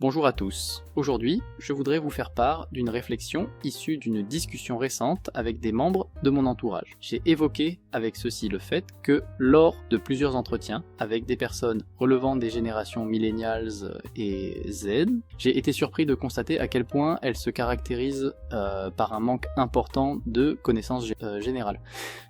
Bonjour à tous. Aujourd'hui, je voudrais vous faire part d'une réflexion issue d'une discussion récente avec des membres de mon entourage. J'ai évoqué avec ceci le fait que lors de plusieurs entretiens avec des personnes relevant des générations millennials et Z, j'ai été surpris de constater à quel point elles se caractérisent par un manque important de connaissances générales.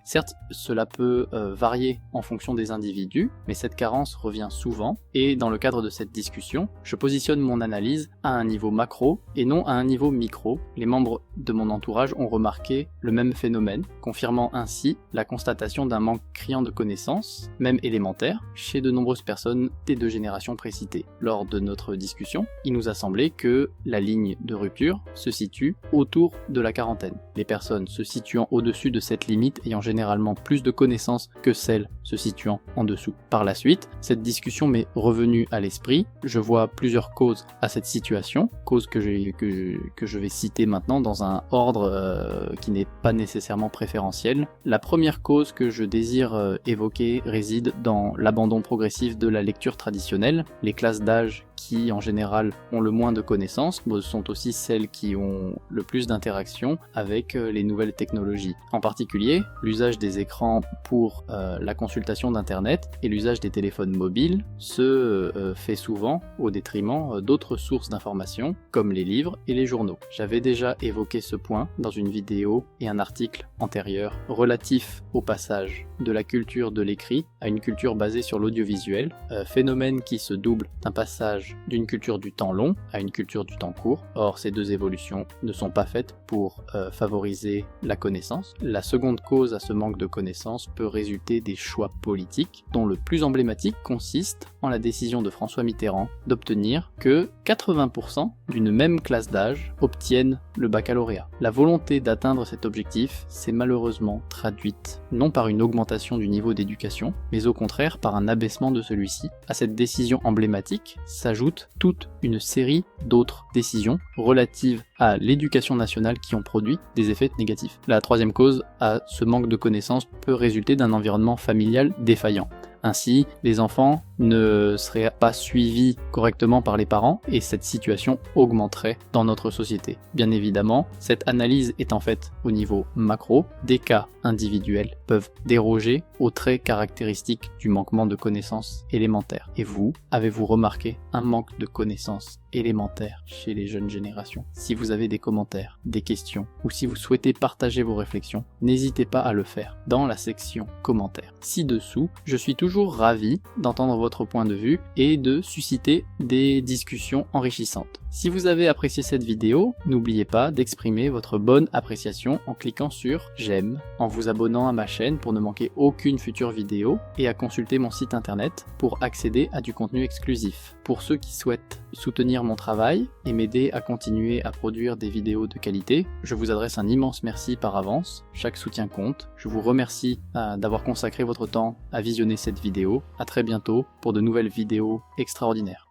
Certes, cela peut varier en fonction des individus, mais cette carence revient souvent, et dans le cadre de cette discussion, je positionne mon analyse à un niveau macro et non à un niveau micro. Les membres de mon entourage ont remarqué le même phénomène, confirmant ainsi la constatation d'un manque criant de connaissances, même élémentaires, chez de nombreuses personnes des deux générations précitées. Lors de notre discussion, il nous a semblé que la ligne de rupture se situe autour de la quarantaine. Les personnes se situant au-dessus de cette limite ayant généralement plus de connaissances que celles se situant en dessous. Par la suite, cette discussion m'est revenue à l'esprit. Je vois plusieurs causes à cette situation, causes que je vais citer maintenant dans un ordre qui n'est pas nécessairement préférentiel. La première cause que je désire évoquer réside dans l'abandon progressif de la lecture traditionnelle. Les classes d'âge qui en général ont le moins de connaissances sont aussi celles qui ont le plus d'interactions avec les nouvelles technologies. En particulier, l'usage des écrans pour la consultation d'internet et l'usage des téléphones mobiles se fait souvent au détriment d'autres sources d'informations comme les livres et les journaux. J'avais déjà évoqué ce point dans une vidéo et un article antérieur relatif au passage de la culture de l'écrit à une culture basée sur l'audiovisuel, phénomène qui se double d'un passage d'une culture du temps long à une culture du temps court. Or, ces deux évolutions ne sont pas faites pour favoriser la connaissance. La seconde cause à ce manque de connaissance peut résulter des choix politiques, dont le plus emblématique consiste en la décision de François Mitterrand d'obtenir que 80% d'une même classe d'âge obtiennent le baccalauréat. La volonté d'atteindre cet objectif s'est malheureusement traduite non par une augmentation du niveau d'éducation, mais au contraire par un abaissement de celui-ci. À cette décision emblématique s'ajoute toute une série d'autres décisions relatives à l'éducation nationale qui ont produit des effets négatifs. La troisième cause à ce manque de connaissances peut résulter d'un environnement familial défaillant. Ainsi, les enfants ne seraient pas suivis correctement par les parents et cette situation augmenterait dans notre société. Bien évidemment, cette analyse étant faite au niveau macro, des cas individuels peuvent déroger aux traits caractéristiques du manquement de connaissances élémentaires. Et vous, avez-vous remarqué un manque de connaissances élémentaires chez les jeunes générations? Si vous avez des commentaires, des questions ou si vous souhaitez partager vos réflexions, n'hésitez pas à le faire dans la section commentaires. Ci-dessous, je suis toujours ravi d'entendre votre point de vue et de susciter des discussions enrichissantes. Si vous avez apprécié cette vidéo, n'oubliez pas d'exprimer votre bonne appréciation en cliquant sur j'aime, en vous abonnant à ma chaîne pour ne manquer aucune future vidéo et à consulter mon site internet pour accéder à du contenu exclusif. Pour ceux qui souhaitent soutenir mon travail et m'aider à continuer à produire des vidéos de qualité, je vous adresse un immense merci par avance. Chaque soutien compte. Je vous remercie d'avoir consacré votre temps à visionner cette vidéo. À très bientôt pour de nouvelles vidéos extraordinaires.